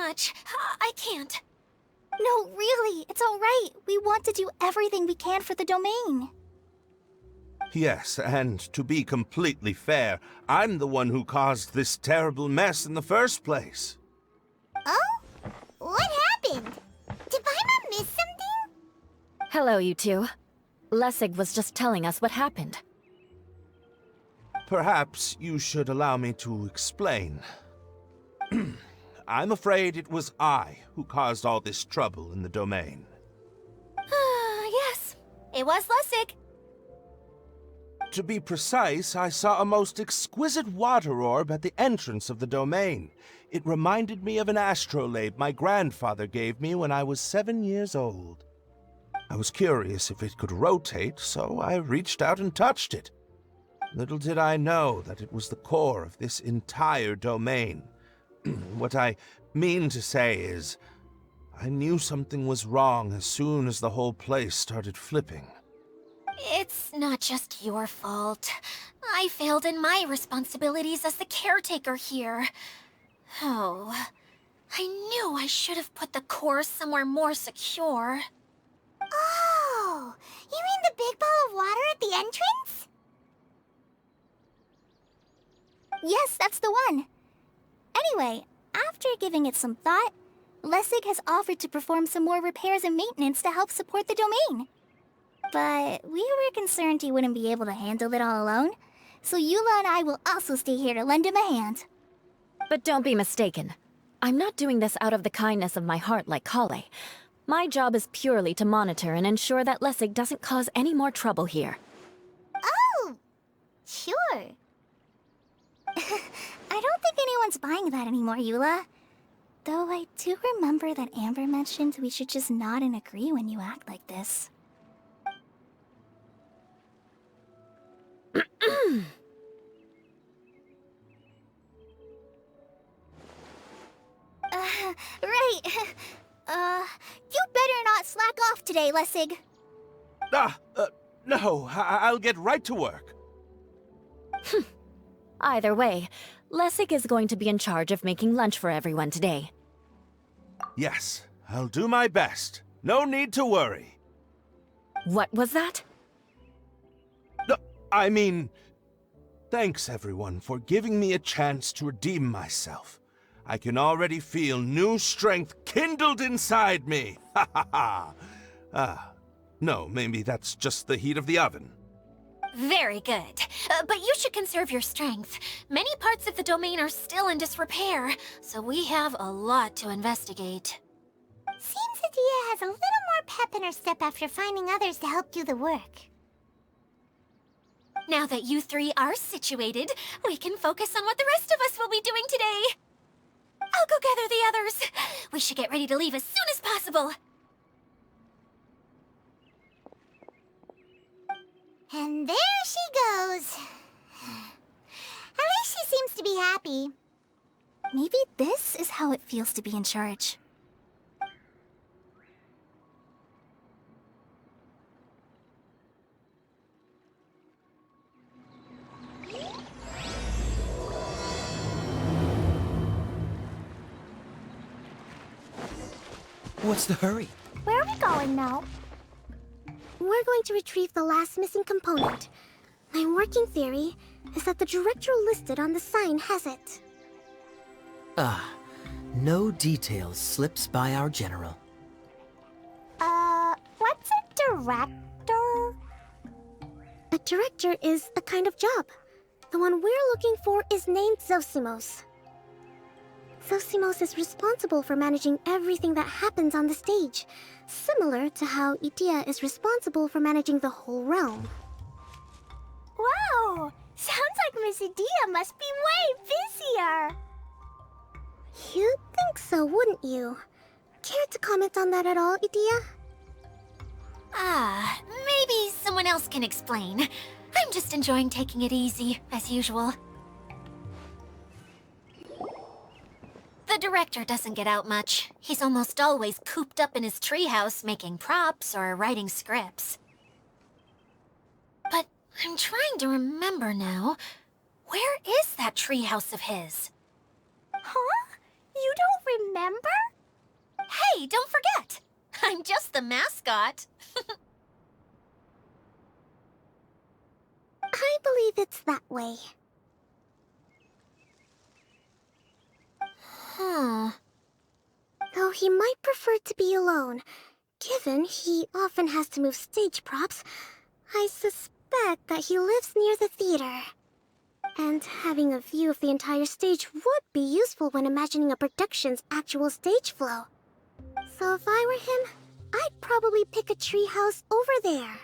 much. I can't. No, really, it's all right. We want to do everything we can for the domain. Yes, and to be completely fair, I'm the one who caused this terrible mess in the first place. Oh? What happened? Did Paimon miss something? Hello, you two. Lessig was just telling us what happened. Perhaps you should allow me to explain. I'm afraid it was I who caused all this trouble in the domain. Yes, it was Lessig. To be precise, I saw a most exquisite water orb at the entrance of the domain. It reminded me of an astrolabe my grandfather gave me when I was 7 years old. I was curious if it could rotate, so I reached out and touched it. Little did I know that it was the core of this entire domain. What I mean to say is, I knew something was wrong as soon as the whole place started flipping. It's not just your fault. I failed in my responsibilities as the caretaker here. Oh, I knew I should have put the core somewhere more secure. Oh, you mean the big ball of water at the entrance? Yes, that's the one. Anyway, after giving it some thought, Lessig has offered to perform some more repairs and maintenance to help support the domain. But we were concerned he wouldn't be able to handle it all alone, so Eula and I will also stay here to lend him a hand. But don't be mistaken. I'm not doing this out of the kindness of my heart like Kale. My job is purely to monitor and ensure that Lessig doesn't cause any more trouble here. Oh, sure. I don't think anyone's buying that anymore, Eula. Though I do remember that Amber mentioned we should just nod and agree when you act like this. Right. You better not slack off today, Lessig. No, I'll get right to work. Either way, Lessig is going to be in charge of making lunch for everyone today. Yes, I'll do my best. No need to worry. What was that? No, I mean, thanks everyone for giving me a chance to redeem myself. I can already feel new strength kindled inside me. Ha ha ha. No, maybe that's just the heat of the oven. Very good. But you should conserve your strength. Many parts of the domain are still in disrepair, so we have a lot to investigate. Seems Adia has a little more pep in her step after finding others to help do the work. Now that you three are situated, we can focus on what the rest of us will be doing today. I'll go gather the others. We should get ready to leave as soon as possible. And there she goes. At least she seems to be happy. Maybe this is how it feels to be in charge. What's the hurry? Where are we going now? We're going to retrieve the last missing component. My working theory is that the director listed on the sign has it. No details slips by our general. What's a director? A director is a kind of job. The one we're looking for is named Zosimos. Zosimos is responsible for managing everything that happens on the stage, similar to how Idia is responsible for managing the whole realm. Wow! Sounds like Miss Idia must be way busier! You'd think so, wouldn't you? Care to comment on that at all, Idia? Maybe someone else can explain. I'm just enjoying taking it easy, as usual. The director doesn't get out much. He's almost always cooped up in his treehouse making props or writing scripts. But I'm trying to remember now. Where is that treehouse of his? Huh? You don't remember? Hey, don't forget! I'm just the mascot. I believe it's that way. Huh. Though he might prefer to be alone, given he often has to move stage props, I suspect that he lives near the theater. And having a view of the entire stage would be useful when imagining a production's actual stage flow. So if I were him, I'd probably pick a treehouse over there.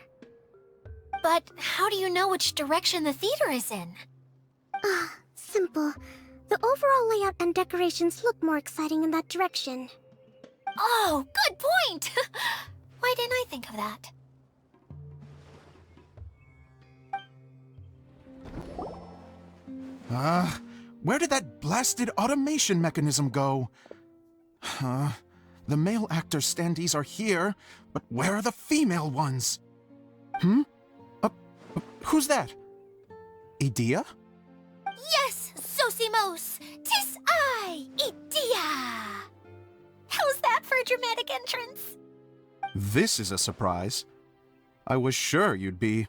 But how do you know which direction the theater is in? Simple. The overall layout and decorations look more exciting in that direction. Oh, good point! Why didn't I think of that? Where did that blasted automation mechanism go? The male actor standees are here, but where are the female ones? Who's that? Idea? Yes, Zosimos! 'Tis I, Idea! How's that for a dramatic entrance? This is a surprise. I was sure you'd be...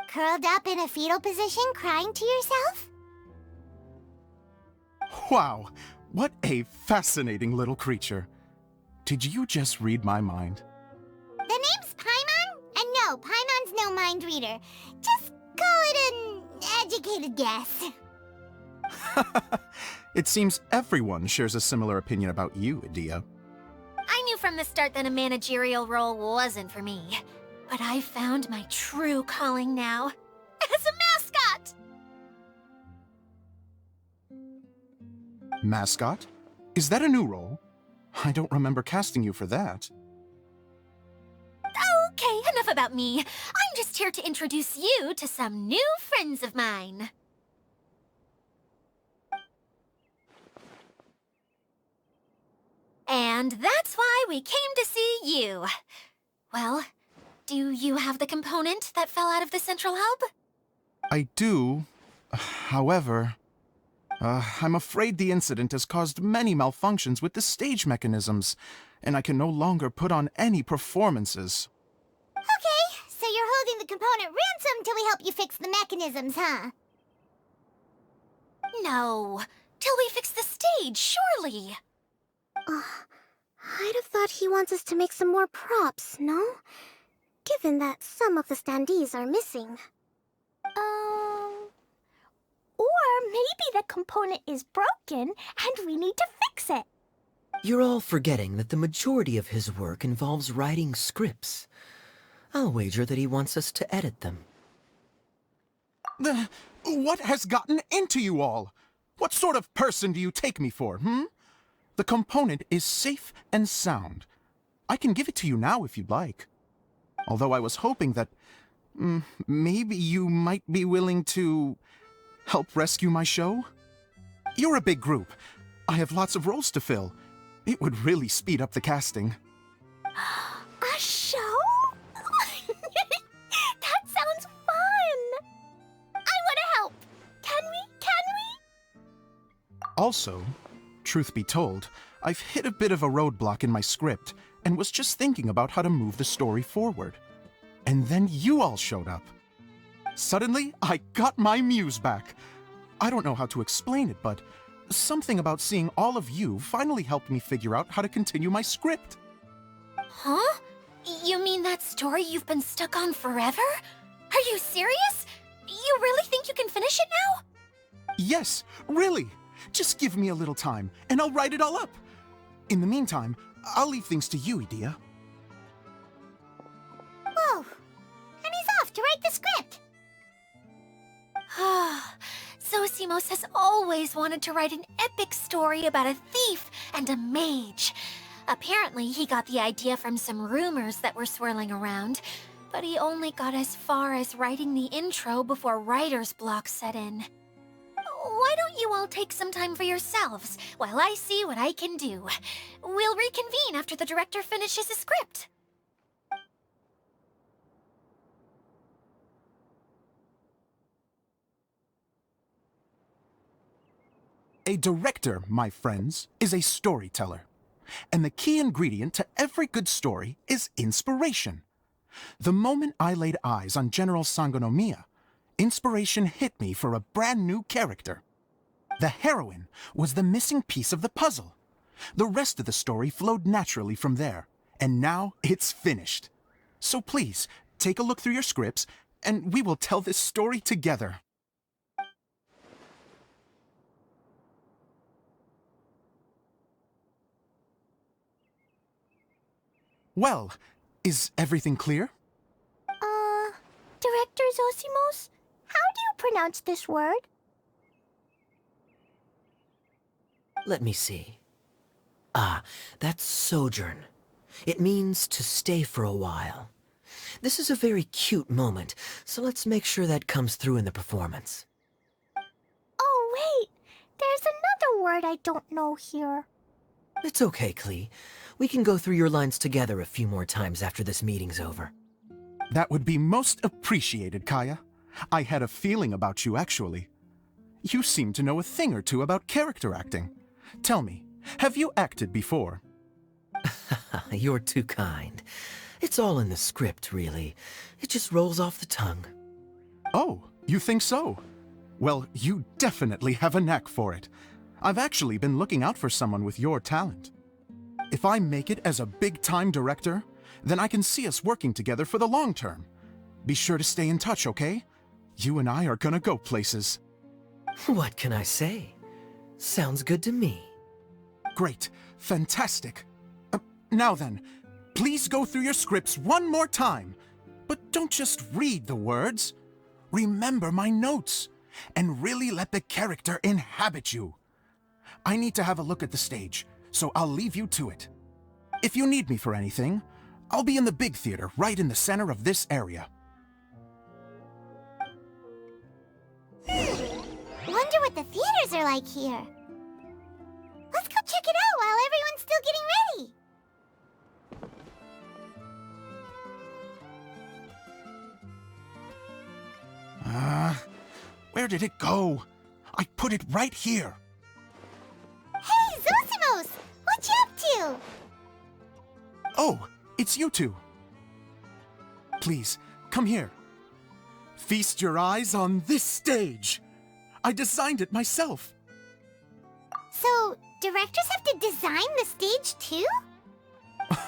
Curled up in a fetal position, crying to yourself? Wow, what a fascinating little creature. Did you just read my mind? The name's Paimon? And no, Paimon's no mind reader. Just call it an educated guess. It seems everyone shares a similar opinion about you, Idea. I knew from the start that a managerial role wasn't for me. But I found my true calling now. As a mascot! Mascot? Is that a new role? I don't remember casting you for that. Okay, enough about me. I'm just here to introduce you to some new friends of mine. And that's why we came to see you. Well, do you have the component that fell out of the central hub? I do. However, I'm afraid the incident has caused many malfunctions with the stage mechanisms, and I can no longer put on any performances. Okay, so you're holding the component ransom till we help you fix the mechanisms, huh? No, till we fix the stage, surely. I'd have thought he wants us to make some more props, no? Given that some of the standees are missing. Or maybe the component is broken and we need to fix it. You're all forgetting that the majority of his work involves writing scripts. I'll wager that he wants us to edit them. What has gotten into you all? What sort of person do you take me for, The component is safe and sound. I can give it to you now if you'd like. Although I was hoping that... maybe you might be willing to... help rescue my show? You're a big group. I have lots of roles to fill. It would really speed up the casting. A show? That sounds fun! I want to help! Can we? Also, truth be told, I've hit a bit of a roadblock in my script and was just thinking about how to move the story forward. And then you all showed up. Suddenly, I got my muse back. I don't know how to explain it, but something about seeing all of you finally helped me figure out how to continue my script. Huh? You mean that story you've been stuck on forever? Are you serious? You really think you can finish it now? Yes, really. Just give me a little time, and I'll write it all up. In the meantime, I'll leave things to you, Idea. Whoa! And he's off to write the script! Zosimos has always wanted to write an epic story about a thief and a mage. Apparently, he got the idea from some rumors that were swirling around, but he only got as far as writing the intro before writer's block set in. Why don't you all take some time for yourselves while I see what I can do? We'll reconvene after the director finishes his script. A director, my friends, is a storyteller. And the key ingredient to every good story is inspiration. The moment I laid eyes on General Sangonomiya, inspiration hit me for a brand new character. The heroine was the missing piece of the puzzle. The rest of the story flowed naturally from there, and now it's finished. So please, take a look through your scripts, and we will tell this story together. Well, is everything clear? Director Zosimos, how do you pronounce this word? Let me see. Ah, that's sojourn. It means to stay for a while. This is a very cute moment, so let's make sure that comes through in the performance. Oh, wait! There's another word I don't know here. It's okay, Klee. We can go through your lines together a few more times after this meeting's over. That would be most appreciated, Kaya. I had a feeling about you, actually. You seem to know a thing or two about character acting. Tell me, have you acted before? You're too kind. It's all in the script, really. It just rolls off the tongue. Oh, you think so? Well, you definitely have a knack for it. I've actually been looking out for someone with your talent. If I make it as a big-time director, then I can see us working together for the long term. Be sure to stay in touch, okay? You and I are gonna go places. What can I say? Sounds good to me. Great. Fantastic. Now then, please go through your scripts one more time. But don't just read the words. Remember my notes, and really let the character inhabit you. I need to have a look at the stage, so I'll leave you to it. If you need me for anything, I'll be in the big theater right in the center of this area. Wonder what the theaters are like here. Let's go check it out while everyone's still getting ready. Where did it go? I put it right here. Hey, Zosimos! What you up to? Oh, it's you two. Please, come here. Feast your eyes on this stage. I designed it myself. So, directors have to design the stage too?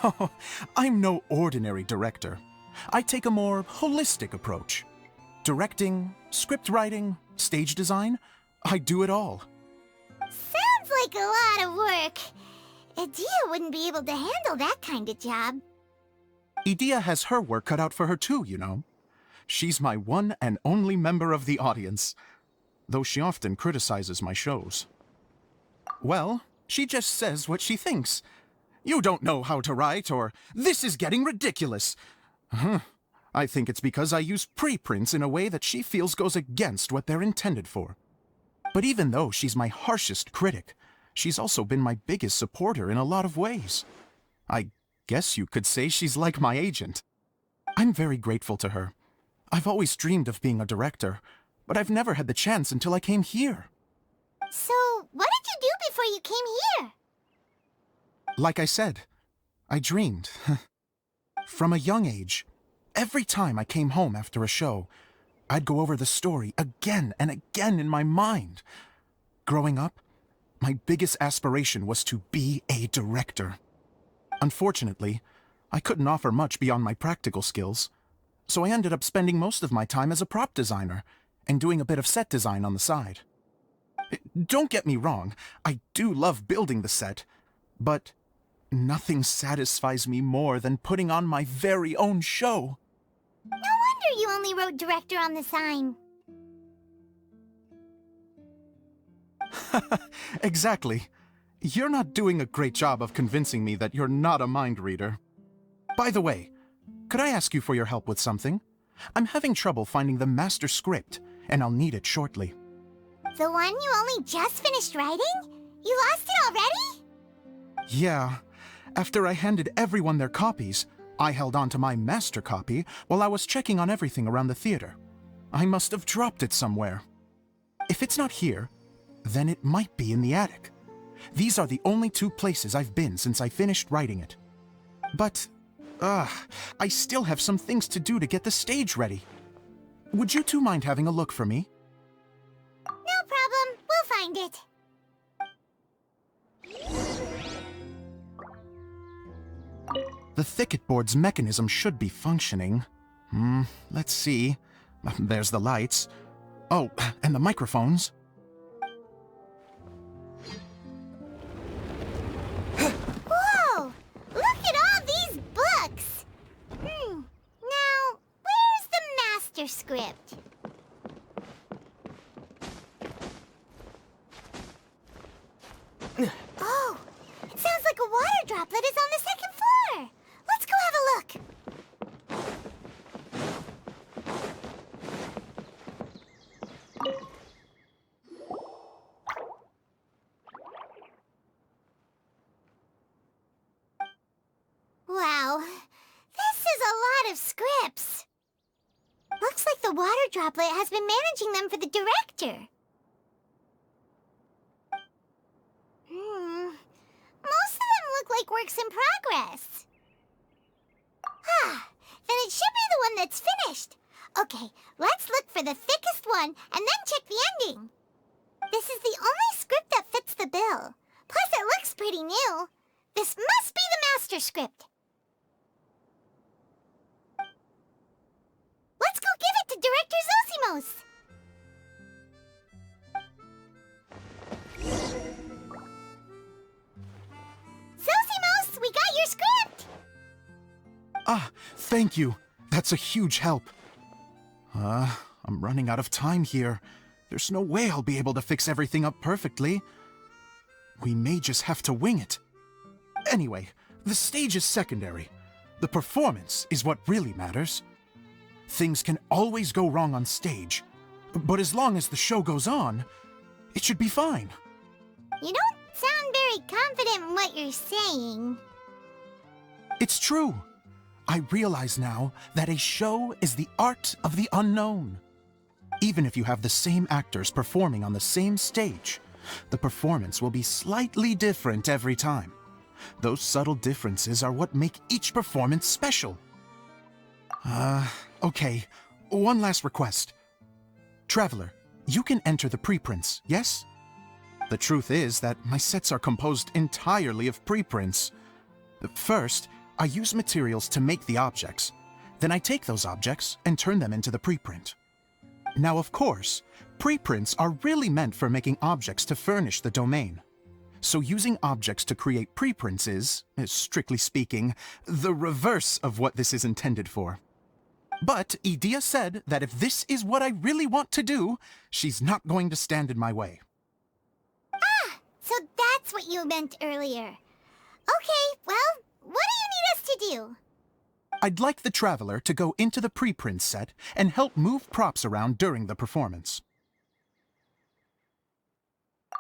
Oh, I'm no ordinary director. I take a more holistic approach. Directing, script writing, stage design, I do it all. Sounds like a lot of work. Edea wouldn't be able to handle that kind of job. Edea has her work cut out for her too, you know. She's my one and only member of the audience, though she often criticizes my shows. Well, she just says what she thinks. You don't know how to write, or this is getting ridiculous. I think it's because I use preprints in a way that she feels goes against what they're intended for. But even though she's my harshest critic, she's also been my biggest supporter in a lot of ways. I guess you could say she's like my agent. I'm very grateful to her. I've always dreamed of being a director, but I've never had the chance until I came here. So, what did you do before you came here? Like I said, I dreamed. From a young age, every time I came home after a show, I'd go over the story again and again in my mind. Growing up, my biggest aspiration was to be a director. Unfortunately, I couldn't offer much beyond my practical skills, so I ended up spending most of my time as a prop designer and doing a bit of set design on the side. Don't get me wrong, I do love building the set, but nothing satisfies me more than putting on my very own show. No wonder you only wrote director on the sign. Exactly. You're not doing a great job of convincing me that you're not a mind reader. By the way, could I ask you for your help with something? I'm having trouble finding the master script, and I'll need it shortly. The one you only just finished writing? You lost it already? Yeah. After I handed everyone their copies, I held on to my master copy while I was checking on everything around the theater. I must have dropped it somewhere. If it's not here, Then it might be in the attic. These are the only two places I've been since I finished writing it. But, I still have some things to do to get the stage ready. Would you two mind having a look for me? No problem. We'll find it. The thicket board's mechanism should be functioning. Let's see. There's the lights. Oh, and the microphones. Whoa! Look at all these books! Now, where's the master script? Oh, it sounds like a water droplet is on the second floor. Let's go have a look. Wow, this is a lot of scripts. Looks like the water droplet has been managing them for the director. Most of them look like works in progress. Then it should be the one that's finished. Okay, let's look for the thickest one and then check the ending. This is the only script that fits the bill. Plus, it looks pretty new. This must be the master script. Let's go give it to Director Zosimos. Zosimos, we got your script! Thank you. That's a huge help. I'm running out of time here. There's no way I'll be able to fix everything up perfectly. We may just have to wing it. Anyway, the stage is secondary. The performance is what really matters. Things can always go wrong on stage, but as long as the show goes on, it should be fine. You don't sound very confident in what you're saying. It's true. I realize now that a show is the art of the unknown. Even if you have the same actors performing on the same stage, the performance will be slightly different every time. Those subtle differences are what make each performance special. Okay, one last request. Traveler, you can enter the preprints, yes? The truth is that my sets are composed entirely of preprints. First, I use materials to make the objects. Then I take those objects and turn them into the preprint. Now, of course, preprints are really meant for making objects to furnish the domain. So using objects to create preprints is, strictly speaking, the reverse of what this is intended for. But Edea said that if this is what I really want to do, she's not going to stand in my way. So that's what you meant earlier. Okay, well, what do you need us to do? I'd like the Traveler to go into the preprint set and help move props around during the performance.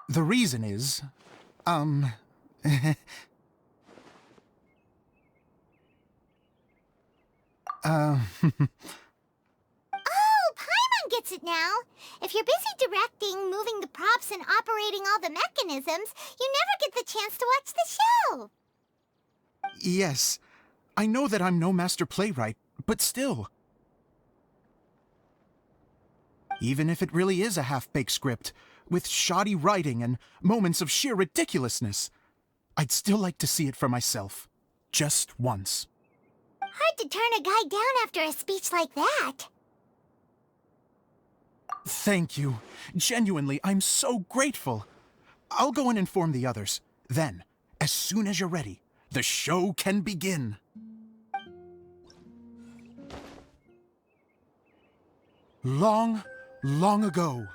The reason is, Oh, Paimon gets it now. If you're busy directing, moving the props, and operating all the mechanisms, you never get the chance to watch the show. Yes, I know that I'm no master playwright, but still. Even if it really is a half-baked script, with shoddy writing and moments of sheer ridiculousness, I'd still like to see it for myself. Just once. Hard to turn a guy down after a speech like that. Thank you. Genuinely, I'm so grateful. I'll go and inform the others. Then, as soon as you're ready, the show can begin. Long, long ago,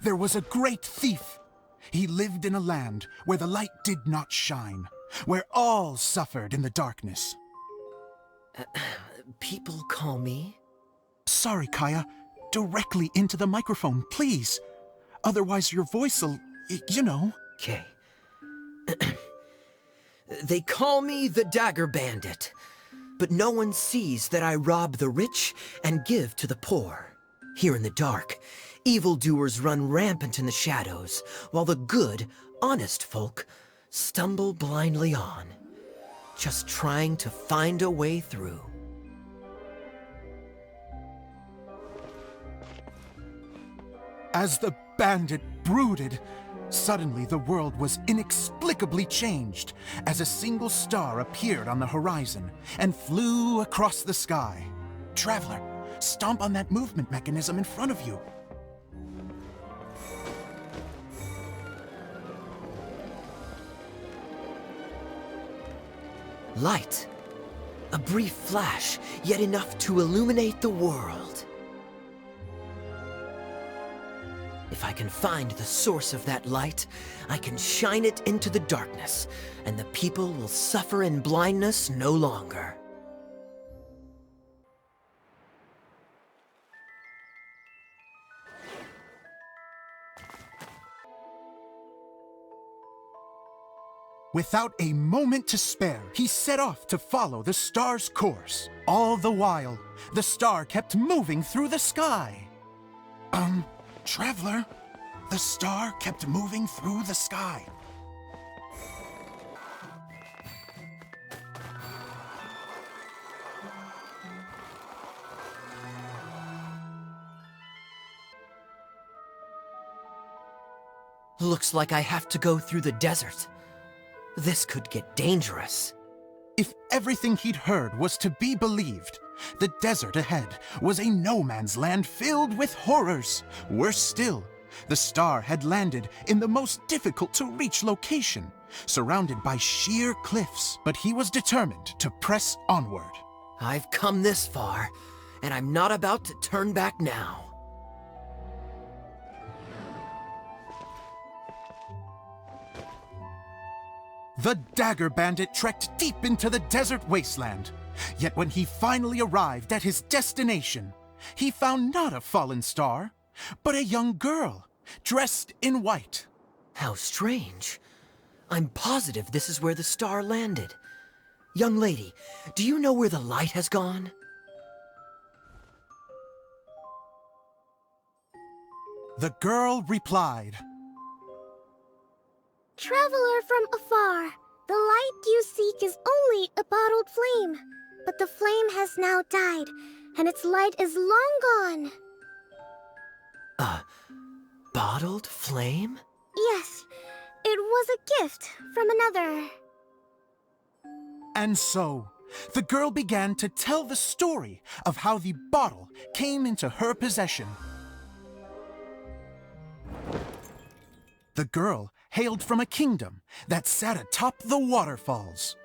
there was a great thief. He lived in a land where the light did not shine, where all suffered in the darkness. People call me? Sorry, Kaya. Directly into the microphone, please. Otherwise your voice'll, you know. Okay. They call me the Dagger Bandit, but no one sees that I rob the rich and give to the poor. Here in the dark, Evildoers run rampant in the shadows, while the good, honest folk stumble blindly on, just trying to find a way through. As the bandit brooded, suddenly the world was inexplicably changed as a single star appeared on the horizon and flew across the sky. Traveler, stomp on that movement mechanism in front of you. Light. A brief flash, yet enough to illuminate the world. If I can find the source of that light, I can shine it into the darkness, and the people will suffer in blindness no longer. Without a moment to spare, he set off to follow the star's course. All the while, the star kept moving through the sky. Traveler, the star kept moving through the sky. Looks like I have to go through the desert. This could get dangerous. If everything he'd heard was to be believed, the desert ahead was a no-man's land filled with horrors. Worse still, the star had landed in the most difficult-to-reach location, surrounded by sheer cliffs. But he was determined to press onward. I've come this far, and I'm not about to turn back now. The Dagger Bandit trekked deep into the desert wasteland. Yet when he finally arrived at his destination, he found not a fallen star, but a young girl, dressed in white. How strange. I'm positive this is where the star landed. Young lady, do you know where the light has gone? The girl replied, Traveler from afar, the light you seek is only a bottled flame. But the flame has now died, and its light is long gone. A bottled flame? Yes, it was a gift from another. And so, the girl began to tell the story of how the bottle came into her possession. The girl hailed from a kingdom that sat atop the waterfalls.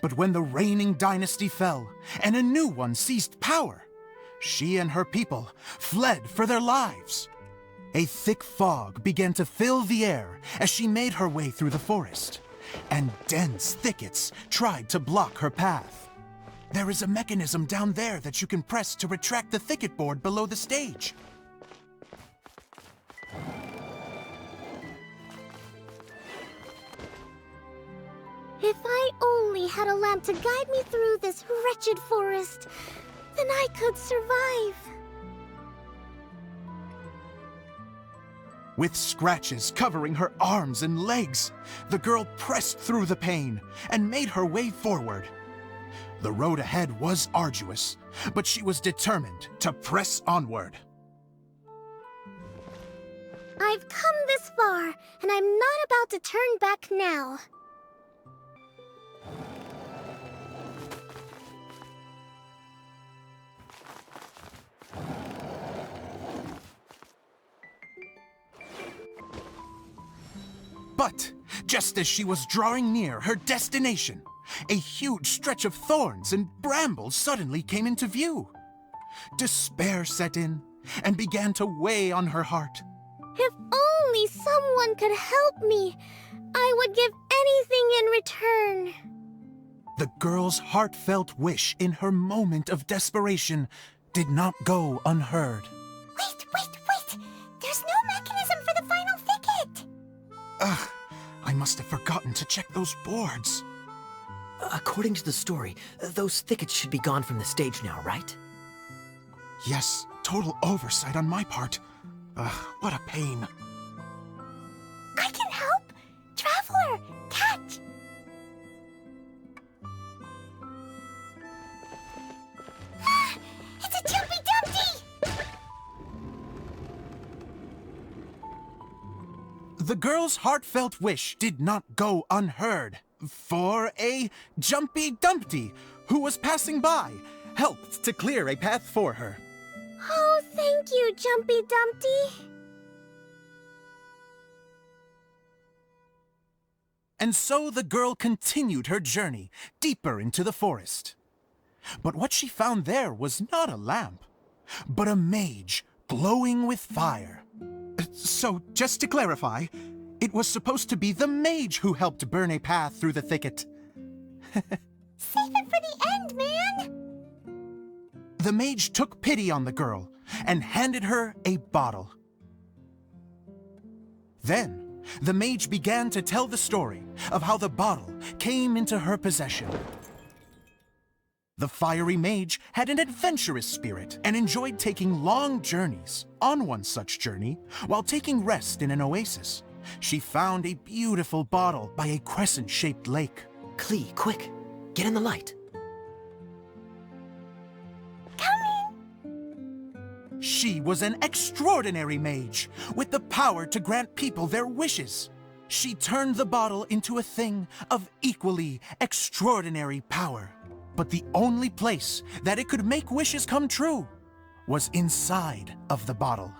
But when the reigning dynasty fell and a new one seized power, she and her people fled for their lives. A thick fog began to fill the air as she made her way through the forest, and dense thickets tried to block her path. There is a mechanism down there that you can press to retract the thicket board below the stage. If I only had a lamp to guide me through this wretched forest, then I could survive. With scratches covering her arms and legs, the girl pressed through the pain and made her way forward. The road ahead was arduous, but she was determined to press onward. I've come this far, and I'm not about to turn back now. But just as she was drawing near her destination, a huge stretch of thorns and brambles suddenly came into view. Despair set in and began to weigh on her heart. If only someone could help me, I would give anything in return. The girl's heartfelt wish in her moment of desperation did not go unheard. Wait! There's no mechanism for the final thicket! Ugh, I must have forgotten to check those boards. According to the story, those thickets should be gone from the stage now, right? Yes, total oversight on my part. Ugh, what a pain. I can help! Traveler, catch! Ah, it's a Jumpy Dumpty! The girl's heartfelt wish did not go unheard, for a Jumpy Dumpty, who was passing by, helped to clear a path for her. Oh, thank you, Jumpy Dumpty. And so the girl continued her journey deeper into the forest. But what she found there was not a lamp, but a mage glowing with fire. So, just to clarify, it was supposed to be the mage who helped burn a path through the thicket. Save it for the end, man! The mage took pity on the girl and handed her a bottle. Then, the mage began to tell the story of how the bottle came into her possession. The fiery mage had an adventurous spirit and enjoyed taking long journeys. On one such journey, while taking rest in an oasis, she found a beautiful bottle by a crescent-shaped lake. Klee, quick! Get in the light. She was an extraordinary mage, with the power to grant people their wishes. She turned the bottle into a thing of equally extraordinary power. But the only place that it could make wishes come true was inside of the bottle.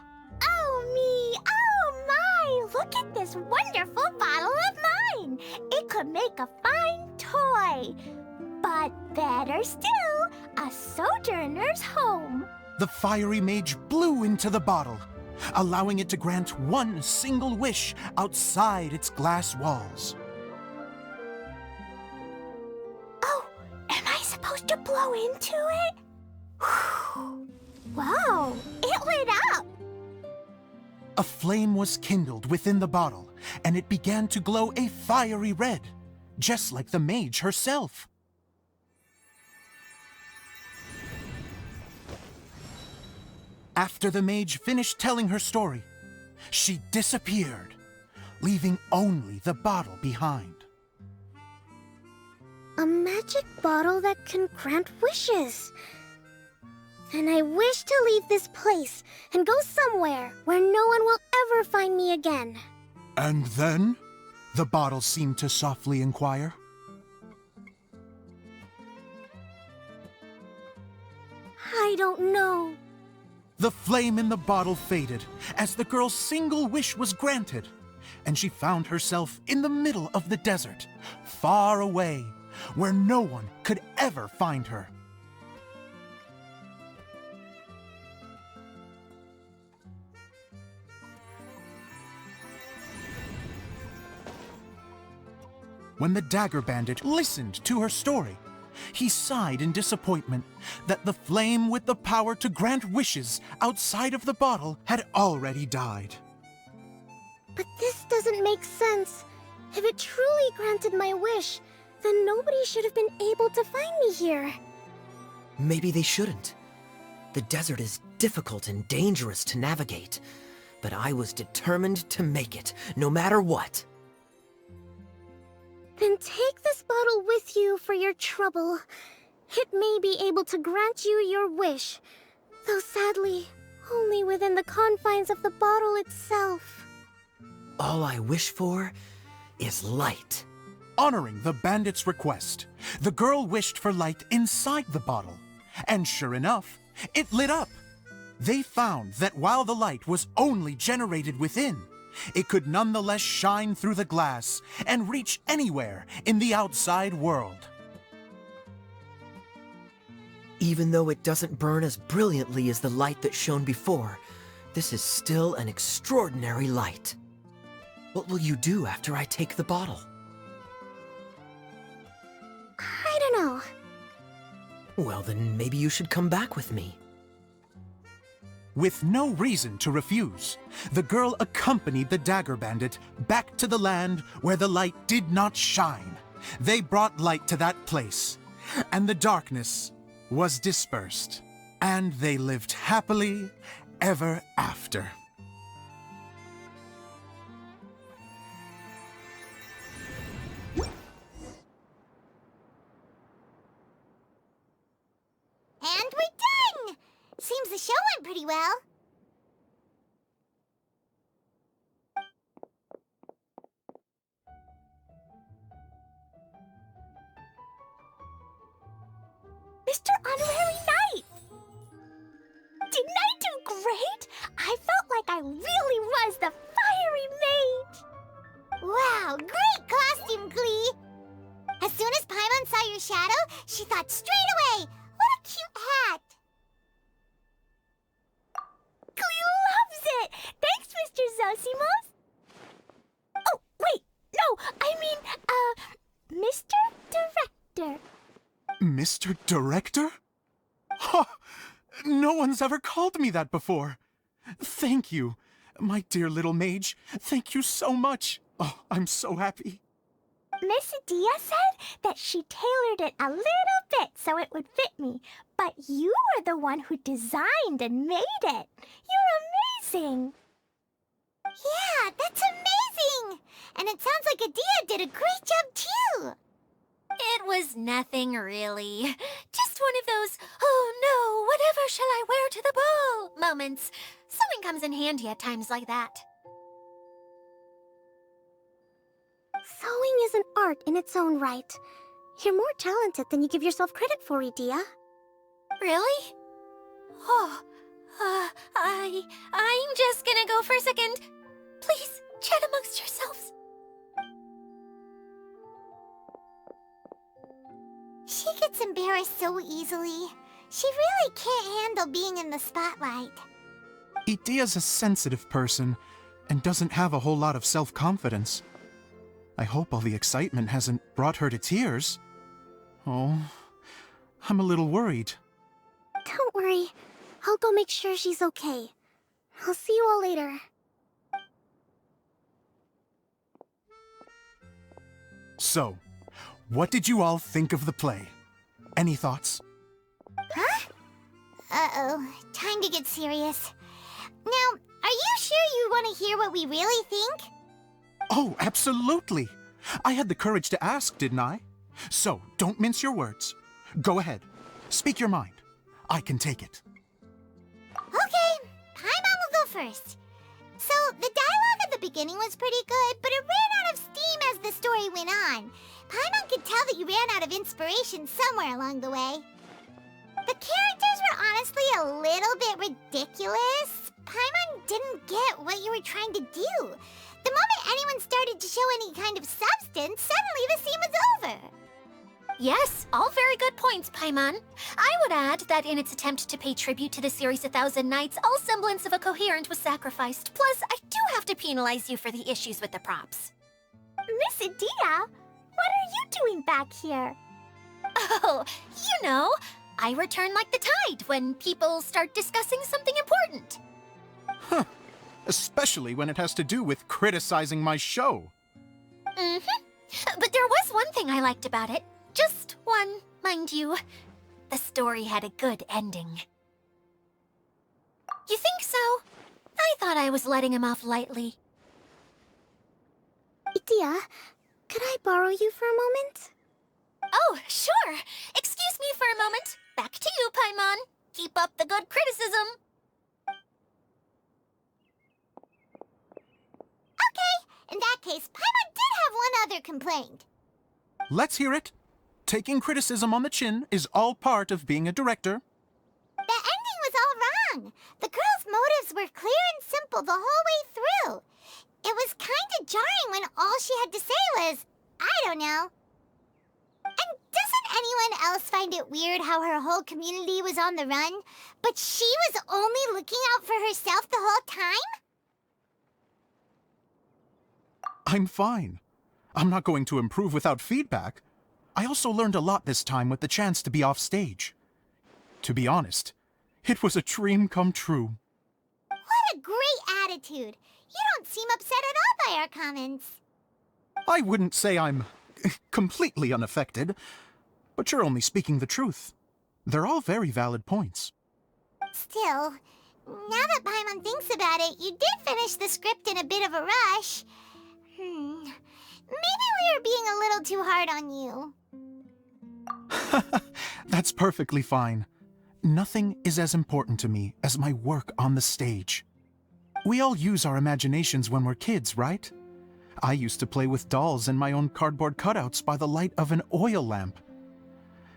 Oh me! Oh my! Look at this wonderful bottle of mine! It could make a fine toy! But better still, a sojourner's home! The fiery mage blew into the bottle, allowing it to grant one single wish outside its glass walls. Oh, am I supposed to blow into it? Whoa, it lit up! A flame was kindled within the bottle, and it began to glow a fiery red, just like the mage herself. After the mage finished telling her story, she disappeared, leaving only the bottle behind. A magic bottle that can grant wishes. Then I wish to leave this place and go somewhere where no one will ever find me again. And then? The bottle seemed to softly inquire. I don't know. The flame in the bottle faded as the girl's single wish was granted, and she found herself in the middle of the desert, far away, where no one could ever find her. When the Dagger Bandit listened to her story, he sighed in disappointment that the flame with the power to grant wishes outside of the bottle had already died. But this doesn't make sense. If it truly granted my wish, then nobody should have been able to find me here. Maybe they shouldn't. The desert is difficult and dangerous to navigate, but I was determined to make it, no matter what. Then take this bottle with you for your trouble. It may be able to grant you your wish, though sadly, only within the confines of the bottle itself. All I wish for is light. Honoring the bandit's request, the girl wished for light inside the bottle, and sure enough, it lit up. They found that while the light was only generated within, it could nonetheless shine through the glass and reach anywhere in the outside world. Even though it doesn't burn as brilliantly as the light that shone before, this is still an extraordinary light. What will you do after I take the bottle? I don't know. Well, then maybe you should come back with me. With no reason to refuse, the girl accompanied the Dagger Bandit back to the land where the light did not shine. They brought light to that place, and the darkness was dispersed. And they lived happily ever after. went pretty well. Mr. Honorary Knight! Didn't I do great? I felt like I really was the fiery mage! Wow, great costume, Glee! As soon as Paimon saw your shadow, she thought straight away, what a cute hat! Glee loves it! Thanks, Mr. Zosimos! Oh, wait! No, I mean, Mr. Director. Mr. Director? Ha! No one's ever called me that before. Thank you. My dear little mage, thank you so much. Oh, I'm so happy. Miss Dia said that she tailored it a little bit so it would fit me, but you were the one who designed and made it. You're amazing. Yeah, that's amazing! And it sounds like Adia did a great job too! It was nothing really. Just one of those, oh no, whatever shall I wear to the ball moments. Sewing comes in handy at times like that. Sewing is an art in its own right. You're more talented than you give yourself credit for, Adia. Really? Oh, I'm just gonna go for a second. Please, chat amongst yourselves. She gets embarrassed so easily. She really can't handle being in the spotlight. Idia's a sensitive person and doesn't have a whole lot of self-confidence. I hope all the excitement hasn't brought her to tears. Oh, I'm a little worried. Don't worry. I'll go make sure she's okay. I'll see you all later. So, what did you all think of the play? Any thoughts? Huh? Uh-oh. Time to get serious. Now, are you sure you want to hear what we really think? Oh, absolutely! I had the courage to ask, didn't I? So, don't mince your words. Go ahead. Speak your mind. I can take it. Okay, Paimon will go first. So, the dialogue at the beginning was pretty good, but it ran out of steam as the story went on. Paimon could tell that you ran out of inspiration somewhere along the way. The characters were honestly a little bit ridiculous. Paimon didn't get what you were trying to do. The moment anyone started to show any kind of substance, suddenly the scene was over. Yes, all very good points, Paimon. I would add that in its attempt to pay tribute to the series 1,000 Nights, all semblance of a coherent was sacrificed. Plus, I do have to penalize you for the issues with the props. Miss Adia, what are you doing back here? Oh, you know, I return like the tide when people start discussing something important. Huh. Especially when it has to do with criticizing my show. But there was one thing I liked about it. Just one, mind you. The story had a good ending. You think so? I thought I was letting him off lightly. Adia, could I borrow you for a moment? Oh, sure. Excuse me for a moment. Back to you, Paimon. Keep up the good criticism. Okay, in that case, Paimon did have one other complaint. Let's hear it. Taking criticism on the chin is all part of being a director. The ending was all wrong. The girl's motives were clear and simple the whole way through. It was kind of jarring when all she had to say was, I don't know. And doesn't anyone else find it weird how her whole community was on the run, but she was only looking out for herself the whole time? I'm fine. I'm not going to improve without feedback. I also learned a lot this time with the chance to be off stage. To be honest, it was a dream come true. What a great attitude. You don't seem upset at all by our comments. I wouldn't say I'm completely unaffected, but you're only speaking the truth. They're all very valid points. Still, now that Paimon thinks about it, you did finish the script in a bit of a rush. Maybe we were being a little too hard on you. That's perfectly fine. nothing is as important to me as my work on the stage. We all use our imaginations when we're kids, right? I used to play with dolls and my own cardboard cutouts by the light of an oil lamp.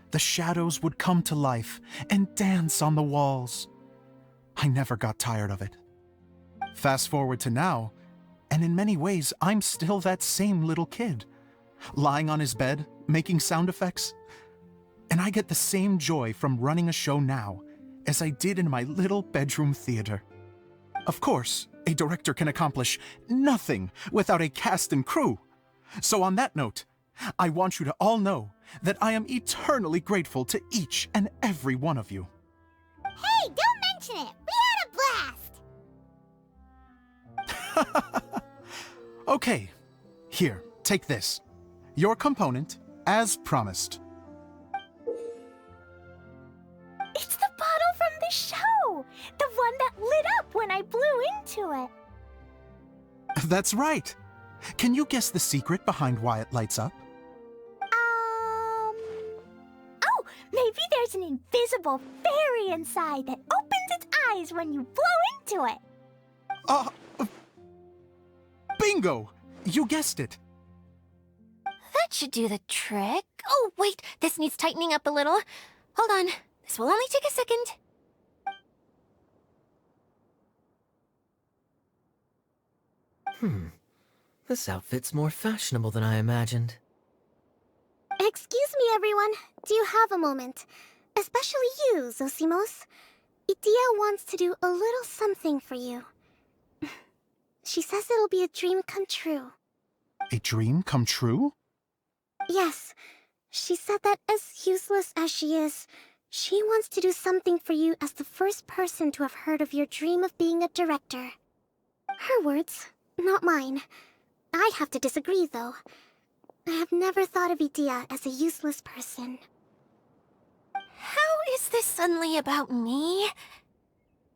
The shadows would come to life and dance on the walls. I never got tired of it. Fast forward to now, and in many ways, I'm still that same little kid, lying on his bed, making sound effects. And I get the same joy from running a show now as I did in my little bedroom theater. Of course, a director can accomplish nothing without a cast and crew. So on that note, I want you to all know that I am eternally grateful to each and every one of you. Hey, don't mention it! We had a blast! Okay, here, take this. Your component, as promised. It's the bottle from the show! The one that lit up when I blew into it. That's right. Can you guess the secret behind why it lights up? Oh, maybe there's an invisible fairy inside that opens its eyes when you blow into it. Bingo! You guessed it. That should do the trick. Oh, wait, this needs tightening up a little. Hold on, this will only take a second. This outfit's more fashionable than I imagined. Excuse me, everyone. Do you have a moment? Especially you, Zosimos. Idia wants to do a little something for you. She says it'll be a dream come true. A dream come true? Yes. She said that as useless as she is, she wants to do something for you as the first person to have heard of your dream of being a director. Her words, not mine. I have to disagree, though. I have never thought of Idia as a useless person. How is this suddenly about me?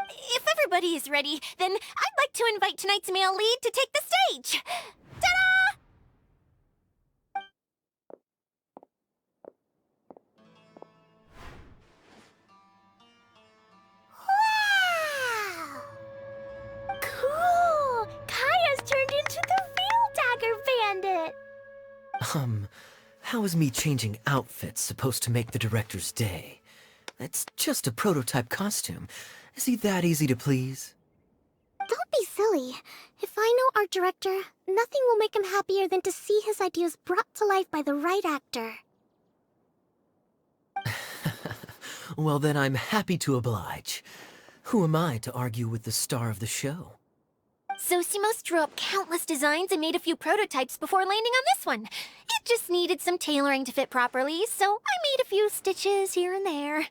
If everybody is ready, then I'd like to invite tonight's male lead to take the stage. Ta-da! Wow! Cool! Kaya's turned into the real Dagger Bandit! How is me changing outfits supposed to make the director's day? It's just a prototype costume. Is he that easy to please? Don't be silly. If I know our director, nothing will make him happier than to see his ideas brought to life by the right actor. Well, then I'm happy to oblige. Who am I to argue with the star of the show? Zosimos drew up countless designs and made a few prototypes before landing on this one. It just needed some tailoring to fit properly, so I made a few stitches here and there.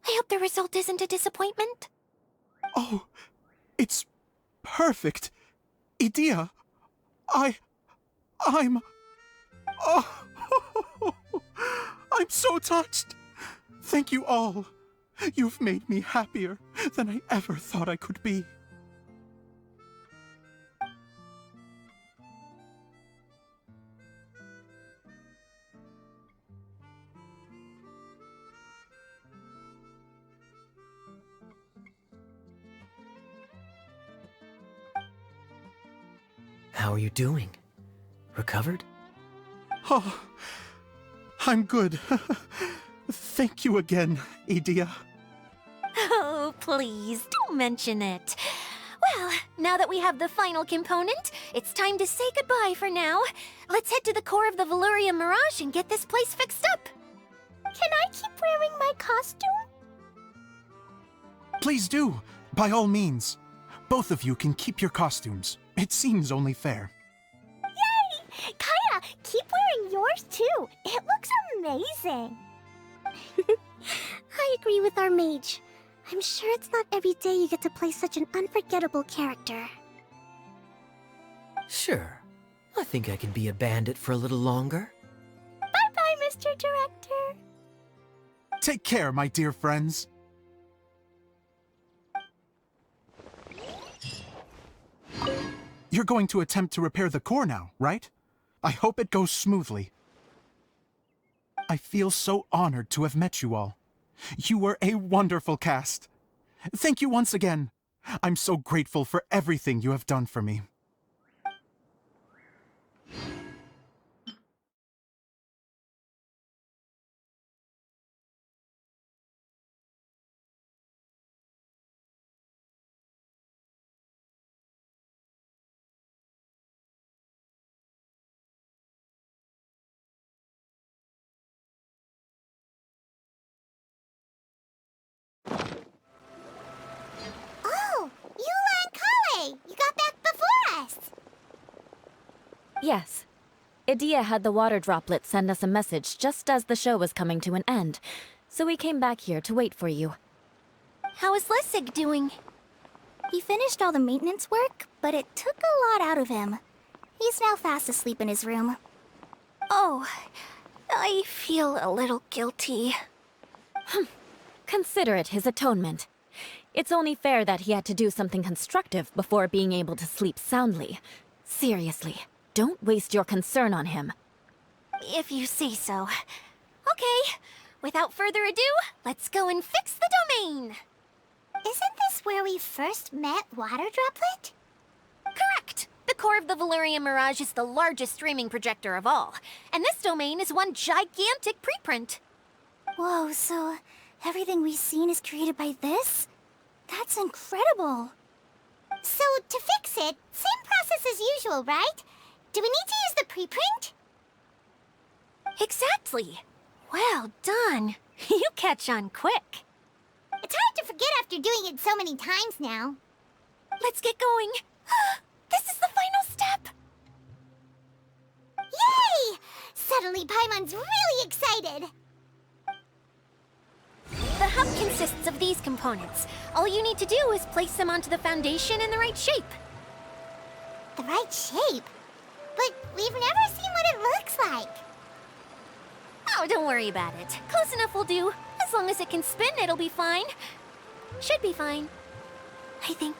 I hope the result isn't a disappointment. Oh, it's perfect. Idia, I'm... Oh, I'm so touched. Thank you all. You've made me happier than I ever thought I could be. How are you doing? Recovered? Oh, I'm good. Thank you again, Idia. Oh, please, don't mention it. Well, now that we have the final component, it's time to say goodbye for now. Let's head to the core of the Valyria Mirage and get this place fixed up. Can I keep wearing my costume? Please do, by all means. Both of you can keep your costumes. It seems only fair. Yay! Kaya, keep wearing yours too. It looks amazing. I agree with our mage. I'm sure it's not every day you get to play such an unforgettable character. Sure. I think I can be a bandit for a little longer. Bye-bye, Mr. Director. Take care, my dear friends. You're going to attempt to repair the core now, right? I hope it goes smoothly. I feel so honored to have met you all. You were a wonderful cast. Thank you once again. I'm so grateful for everything you have done for me. Oh, Eula and Kale! You got back before us! Yes. Idea had the water droplet send us a message just as the show was coming to an end, so we came back here to wait for you. How is Lessig doing? He finished all the maintenance work, but it took a lot out of him. He's now fast asleep in his room. Oh, I feel a little guilty. Consider it his atonement. It's only fair that he had to do something constructive before being able to sleep soundly. Seriously, don't waste your concern on him. If you say so. Okay, without further ado, let's go and fix the domain! Isn't this where we first met Water Droplet? Correct! The core of the Valerian Mirage is the largest streaming projector of all, and this domain is one gigantic preprint. Whoa, so everything we've seen is created by this? That's incredible! So, to fix it, same process as usual, right? Do we need to use the preprint? Exactly! Well done! You catch on quick. It's hard to forget after doing it so many times now. Let's get going. This is the final step! Yay! Suddenly Paimon's really excited! The hub consists of these components. All you need to do is place them onto the foundation in the right shape. The right shape? But we've never seen what it looks like. Oh, don't worry about it. Close enough will do. As long as it can spin, it'll be fine. Should be fine. I think.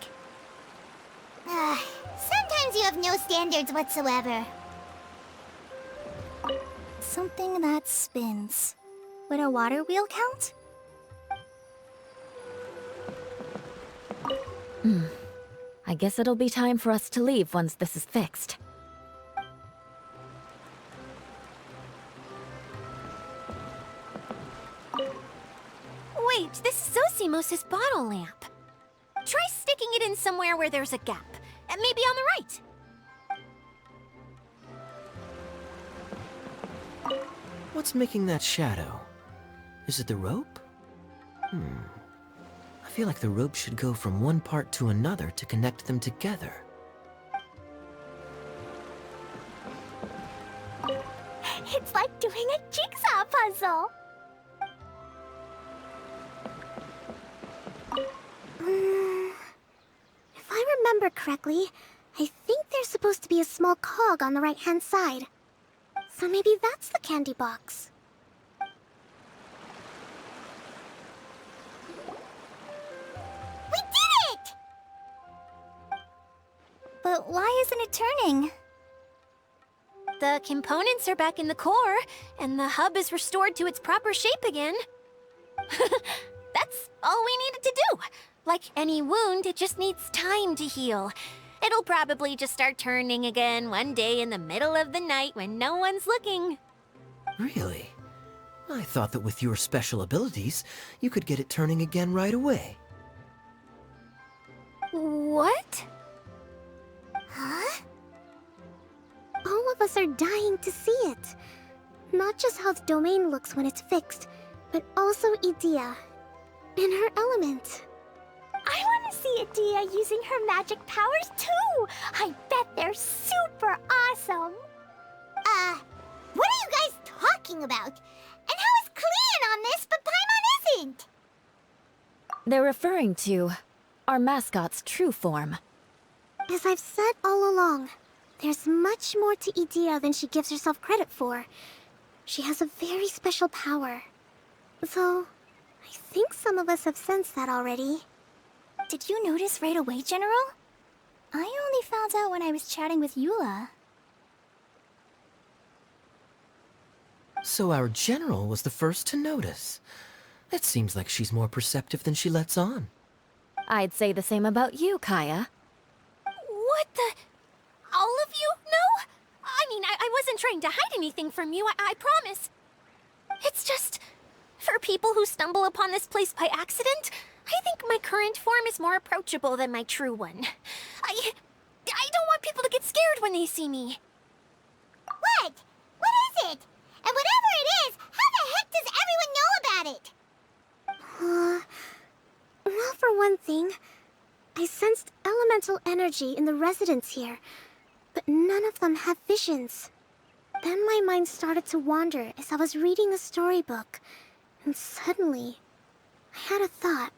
Sometimes you have no standards whatsoever. Something that spins. Would a water wheel count? I guess it'll be time for us to leave once this is fixed. Wait, this is Zosimos' bottle lamp. Try sticking it in somewhere where there's a gap. Maybe on the right. What's making that shadow? Is it the rope? I feel like the rope should go from one part to another to connect them together. It's like doing a jigsaw puzzle. If I remember correctly, I think there's supposed to be a small cog on the right-hand side. So maybe that's the candy box. We did it! But why isn't it turning? The components are back in the core, and the hub is restored to its proper shape again. That's all we needed to do. Like any wound, it just needs time to heal. It'll probably just start turning again one day in the middle of the night when no one's looking. Really? I thought that with your special abilities, you could get it turning again right away. What? Huh? All of us are dying to see it. Not just how the domain looks when it's fixed, but also Idea. In her element. I want to see Idea using her magic powers too! I bet they're super awesome! What are you guys talking about? And how is Kleon on this, but Paimon isn't? They're referring to our mascot's true form. As I've said all along, there's much more to Idea than she gives herself credit for. She has a very special power. Though, I think some of us have sensed that already. Did you notice right away, General? I only found out when I was chatting with Eula. So our general was the first to notice. It seems like she's more perceptive than she lets on. I'd say the same about you, Kaya. What the? All of you? No? I mean, I wasn't trying to hide anything from you, I promise. It's just, for people who stumble upon this place by accident, I think my current form is more approachable than my true one. I don't want people to get scared when they see me. What? What is it? And whatever it is, how the heck does everyone know about it? Well, for one thing, I sensed elemental energy in the residents here, but none of them have visions. Then my mind started to wander as I was reading a storybook, and suddenly, I had a thought.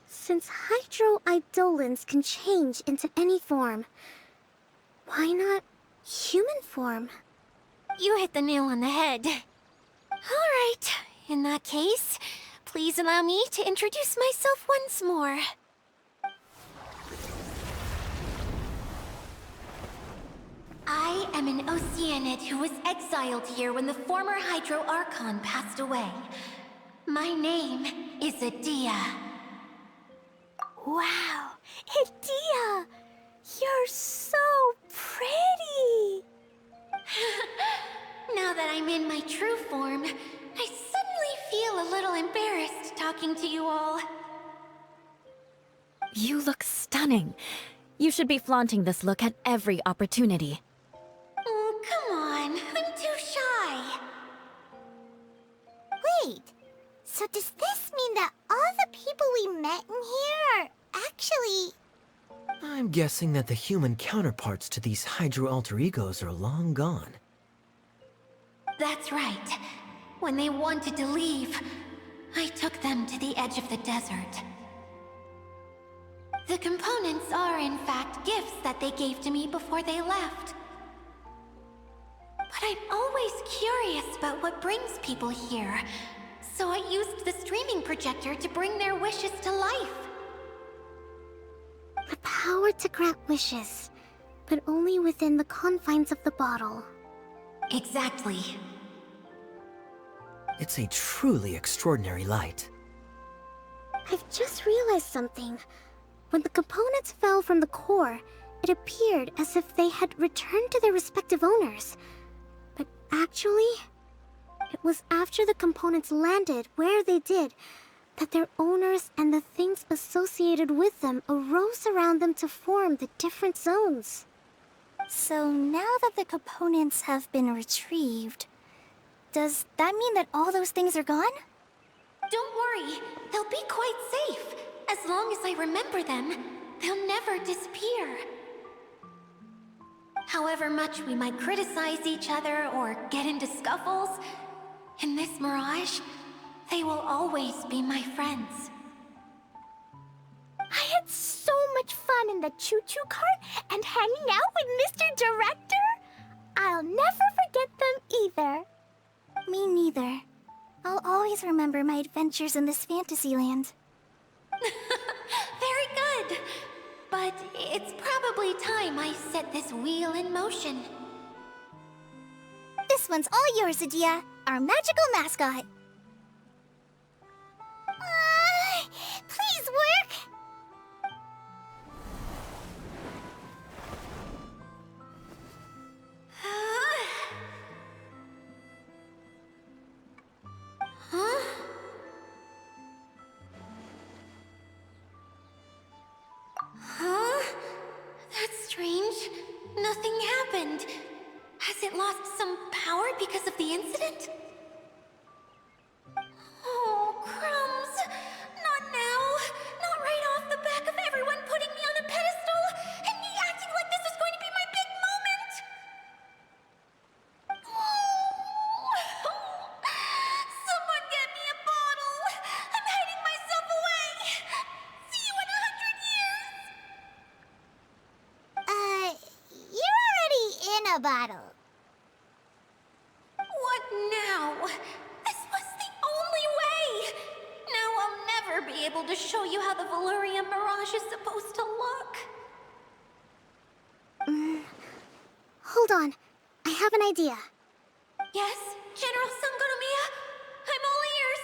Since hydroidolins can change into any form, why not human form? You hit the nail on the head. All right, in that case, please allow me to introduce myself once more. I am an Oceanid who was exiled here when the former Hydro Archon passed away. My name is Adia. Wow, Idia! You're so pretty! Now that I'm in my true form, I suddenly feel a little embarrassed talking to you all. You look stunning. You should be flaunting this look at every opportunity. Oh, come on. I'm too shy. Wait, so does this mean that all the people we met in here are actually... I'm guessing that the human counterparts to these Hydro alter egos are long gone. That's right. When they wanted to leave, I took them to the edge of the desert. The components are, in fact, gifts that they gave to me before they left. But I'm always curious about what brings people here, so I used the streaming projector to bring their wishes to life. The power to grant wishes, but only within the confines of the bottle. Exactly. It's a truly extraordinary light. I've just realized something. When the components fell from the core, it appeared as if they had returned to their respective owners. But actually, it was after the components landed where they did that their owners and the things associated with them arose around them to form the different zones. So now that the components have been retrieved, does that mean that all those things are gone? Don't worry, they'll be quite safe. As long as I remember them, they'll never disappear. However much we might criticize each other or get into scuffles, in this mirage, they will always be my friends. I had so much fun in the choo-choo cart and hanging out with Mr. Director. I'll never forget them either. Me neither. I'll always remember my adventures in this fantasy land. Very good. But it's probably time I set this wheel in motion. This one's all yours, Adia, our magical mascot. Please work. Huh? Huh? That's strange. Nothing happened. Has it lost some power because of the incident? Oh, crumbs. Not now. Not right off the back of everyone putting me on a pedestal and me acting like this was going to be my big moment. Someone get me a bottle. I'm hiding myself away. See you in 100 years. You're already in a bottle. What now? This was the only way! Now I'll never be able to show you how the Valyria Mirage is supposed to look. Hold on. I have an idea. Yes, General Sangonomiya? I'm all ears.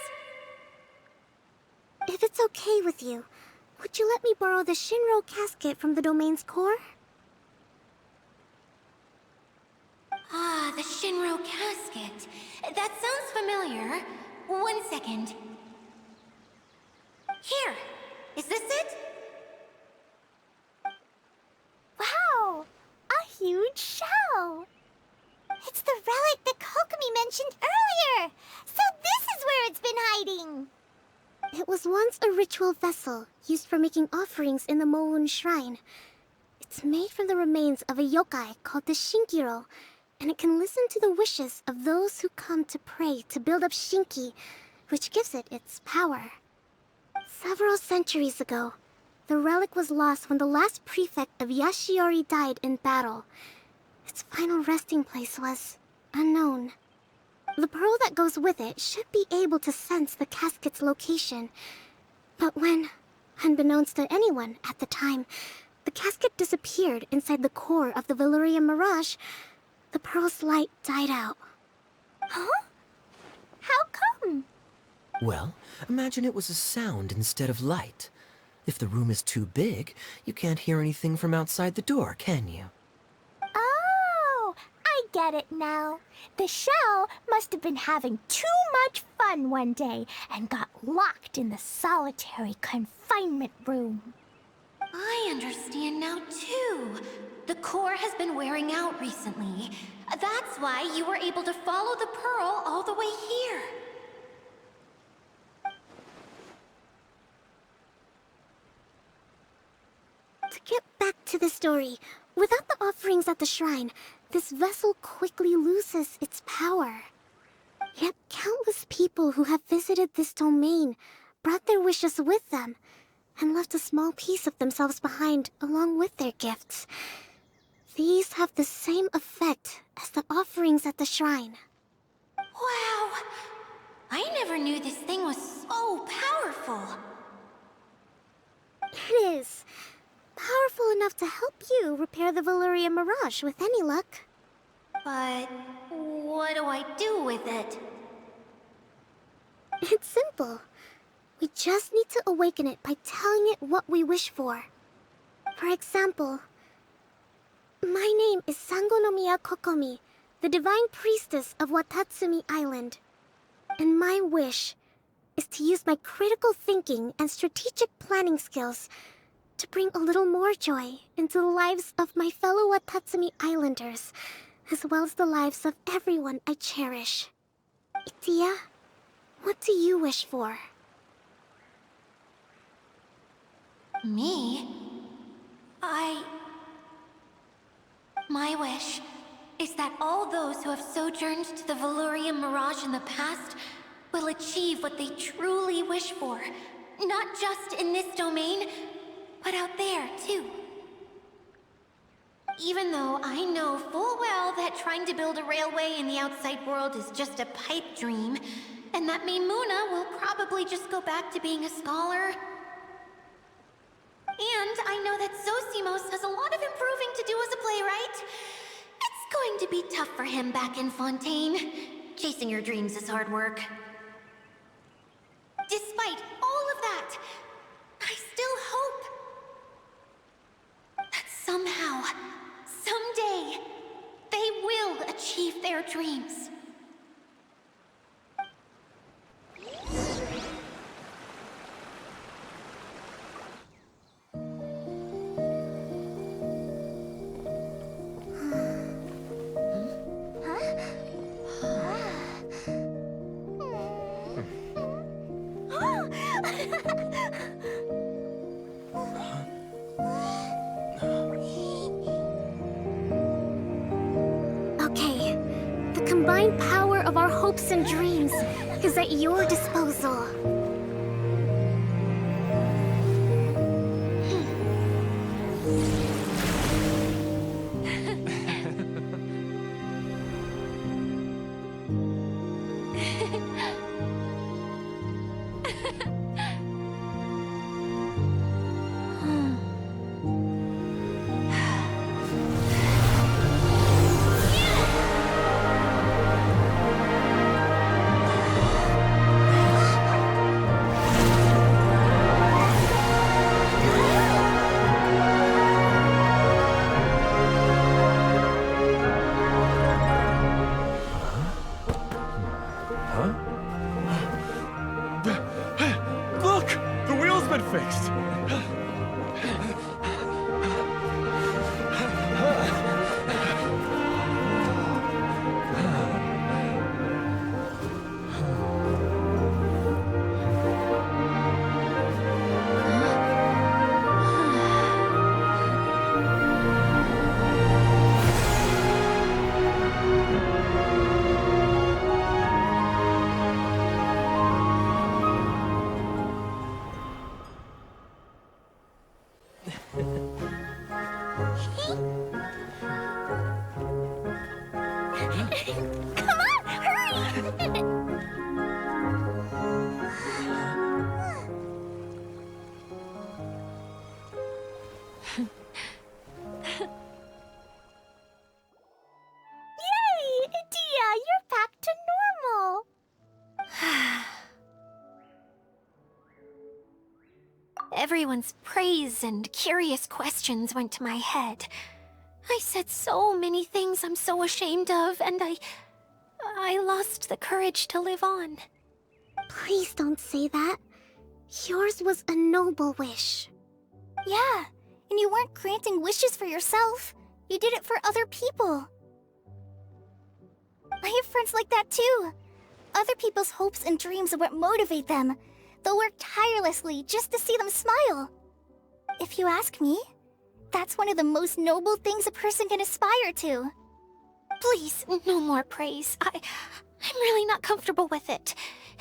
it's okay with you, would you let me borrow the Shinro casket from the domain's core? Ah, the Shinro casket. That sounds familiar. 1 second. Here! Is this it? Wow! A huge shell! It's the relic that Kokomi mentioned earlier! So this is where it's been hiding! It was once a ritual vessel used for making offerings in the Moon Shrine. It's made from the remains of a yokai called the Shinkiro, and it can listen to the wishes of those who come to pray to build up Shinki, which gives it its power. Several centuries ago, the relic was lost when the last prefect of Yashiori died in battle. Its final resting place was unknown. The pearl that goes with it should be able to sense the casket's location. But when, unbeknownst to anyone at the time, the casket disappeared inside the core of the Valyria Mirage, the pearl's light died out. Huh? How come? Well, imagine it was a sound instead of light. If the room is too big, you can't hear anything from outside the door, can you? Oh, I get it now. The shell must have been having too much fun one day and got locked in the solitary confinement room. I understand now, too. The core has been wearing out recently. That's why you were able to follow the pearl all the way here. To get back to the story, without the offerings at the shrine, this vessel quickly loses its power. Yet countless people who have visited this domain brought their wishes with them and left a small piece of themselves behind along with their gifts. These have the same effect as the offerings at the shrine. Wow! I never knew this thing was so powerful. It is. Powerful enough to help you repair the Valyria Mirage with any luck. But what do I do with it? It's simple. We just need to awaken it by telling it what we wish for. For example, my name is Sangonomiya Kokomi, the divine priestess of Watatsumi Island. And my wish is to use my critical thinking and strategic planning skills to bring a little more joy into the lives of my fellow Watatsumi Islanders, as well as the lives of everyone I cherish. Itia, what do you wish for? Me? My wish is that all those who have sojourned to the Valyria Mirage in the past will achieve what they truly wish for. Not just in this domain, but out there, too. Even though I know full well that trying to build a railway in the outside world is just a pipe dream, and that Maimuna will probably just go back to being a scholar. And I know that Zosimos has a lot of improving to do as a playwright. It's going to be tough for him back in Fontaine. Chasing your dreams is hard work. Despite all of that, I still hope that somehow, someday, they will achieve their dreams. Okay, the combined power of our hopes and dreams is at your disposal. Come on, hurry! Yay! Dia, you're back to normal! Everyone's praise and curious questions went to my head. I said so many things I'm so ashamed of, and I lost the courage to live on. Please don't say that. Yours was a noble wish. Yeah, and you weren't granting wishes for yourself. You did it for other people. I have friends like that too. Other people's hopes and dreams are what motivate them. They'll work tirelessly just to see them smile. If you ask me, that's one of the most noble things a person can aspire to. Please, no more praise. I'm really not comfortable with it.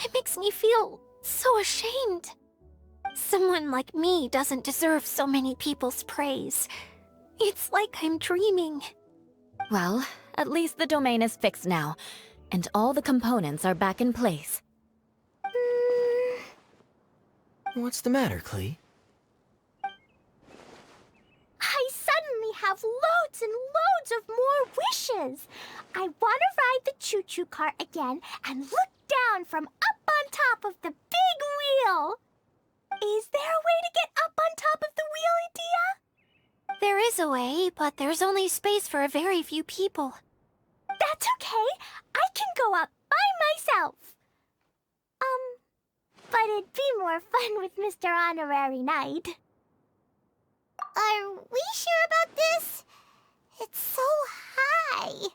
It makes me feel so ashamed. Someone like me doesn't deserve so many people's praise. It's like I'm dreaming. Well, at least the domain is fixed now, and all the components are back in place. What's the matter, Klee? I suddenly have loads and loads of more wishes. I want to ride the choo-choo cart again and look down from up on top of the big wheel. Is there a way to get up on top of the wheel, Idia? There is a way, but there's only space for a very few people. That's okay. I can go up by myself. But it'd be more fun with Mr. Honorary Knight. Are we sure about this? It's so high.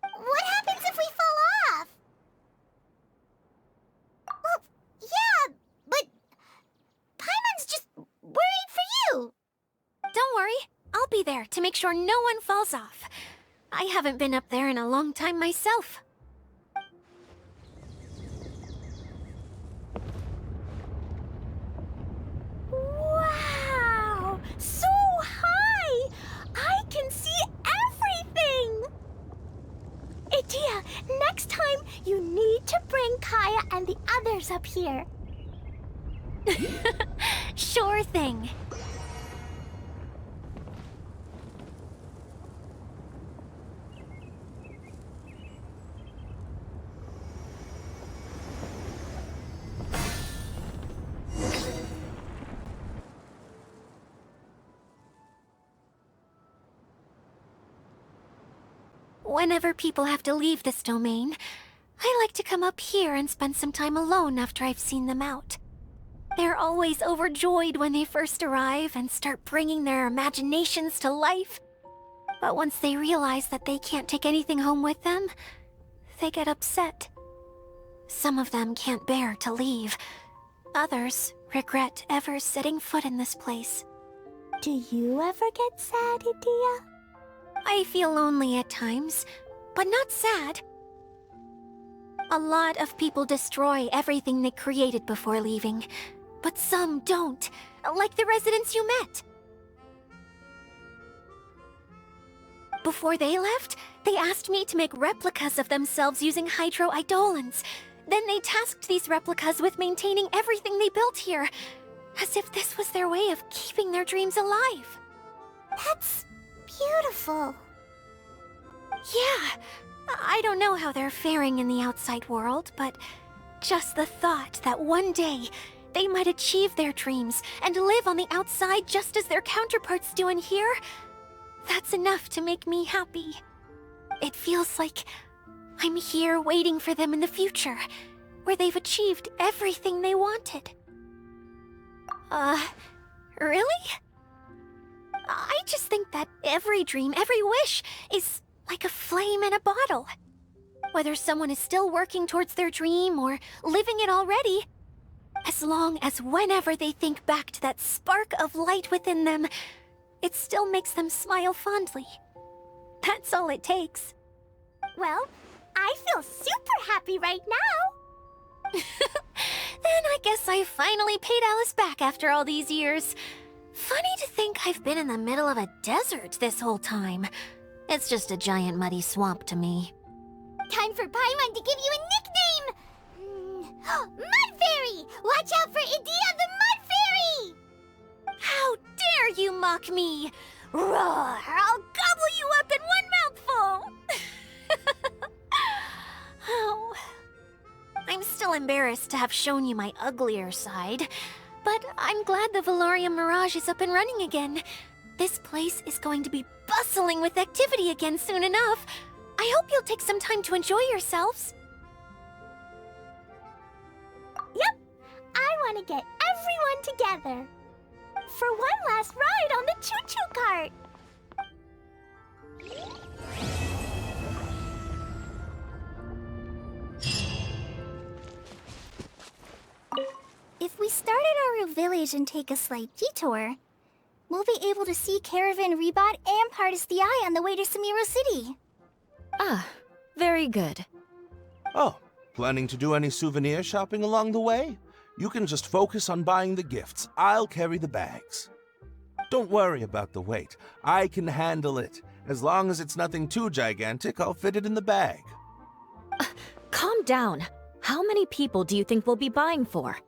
What happens if we fall off? Well, yeah, but Paimon's just worried for you. Don't worry, I'll be there to make sure no one falls off. I haven't been up there in a long time myself. Wow! So high! I can see everything! Idia, next time you need to bring Kaya and the others up here. Sure thing. Whenever people have to leave this domain, I like to come up here and spend some time alone after I've seen them out. They're always overjoyed when they first arrive and start bringing their imaginations to life. But once they realize that they can't take anything home with them, they get upset. Some of them can't bear to leave. Others regret ever setting foot in this place. Do you ever get sad, Idia? I feel lonely at times, but not sad. A lot of people destroy everything they created before leaving, but some don't, like the residents you met. Before they left, they asked me to make replicas of themselves using hydro-eidolons. Then they tasked these replicas with maintaining everything they built here, as if this was their way of keeping their dreams alive. That's beautiful. Yeah, I don't know how they're faring in the outside world, but just the thought that one day they might achieve their dreams and live on the outside just as their counterparts do in here, that's enough to make me happy. It feels like I'm here waiting for them in the future, where they've achieved everything they wanted. Really? I just think that every dream, every wish is like a flame in a bottle. Whether someone is still working towards their dream or living it already, as long as whenever they think back to that spark of light within them, it still makes them smile fondly. That's all it takes. Well, I feel super happy right now. Then I guess I finally paid Alice back after all these years. Funny to think I've been in the middle of a desert this whole time. It's just a giant muddy swamp to me. Time for Paimon to give you a nickname! Mud Fairy! Watch out for Idea the Mud Fairy! How dare you mock me! Roar! I'll gobble you up in one mouthful! Oh. I'm still embarrassed to have shown you my uglier side, but I'm glad the Valorium Mirage is up and running again. This place is going to be bustling with activity again soon enough. I hope you'll take some time to enjoy yourselves. Yep, I want to get everyone together for one last ride on the choo-choo cart. If we start at our village and take a slight detour, we'll be able to see Caravan Rebot and Partis the Eye on the way to Samiro City. Ah, very good. Oh, planning to do any souvenir shopping along the way? You can just focus on buying the gifts. I'll carry the bags. Don't worry about the weight. I can handle it. As long as it's nothing too gigantic, I'll fit it in the bag. Calm down. How many people do you think we'll be buying for?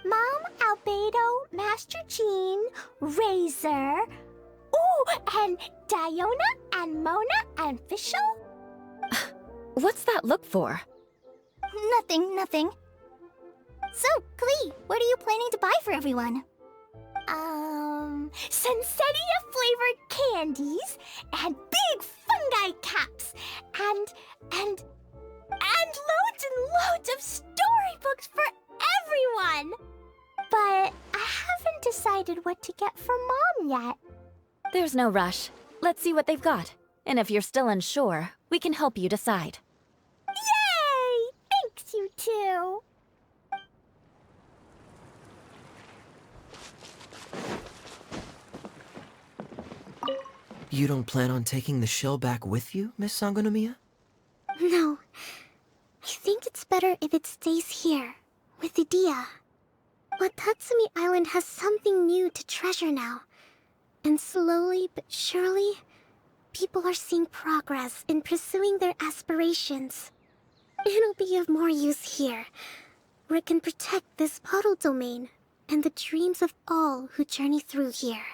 Mom, Albedo, Master Jean, Razor, ooh, and Diona, and Mona, and Fischl. What's that look for? Nothing. So, Klee, what are you planning to buy for everyone? Sensetia-flavored candies, and big fungi caps, and loads and loads of storybooks for everyone! But I haven't decided what to get for Mom yet. There's no rush. Let's see what they've got. And if you're still unsure, we can help you decide. Yay! Thanks, you two! You don't plan on taking the shell back with you, Miss Sangonomiya? No. I think it's better if it stays here, with Idia. Watatsumi Island has something new to treasure now. And slowly but surely, people are seeing progress in pursuing their aspirations. It'll be of more use here, where it can protect this puddle domain and the dreams of all who journey through here.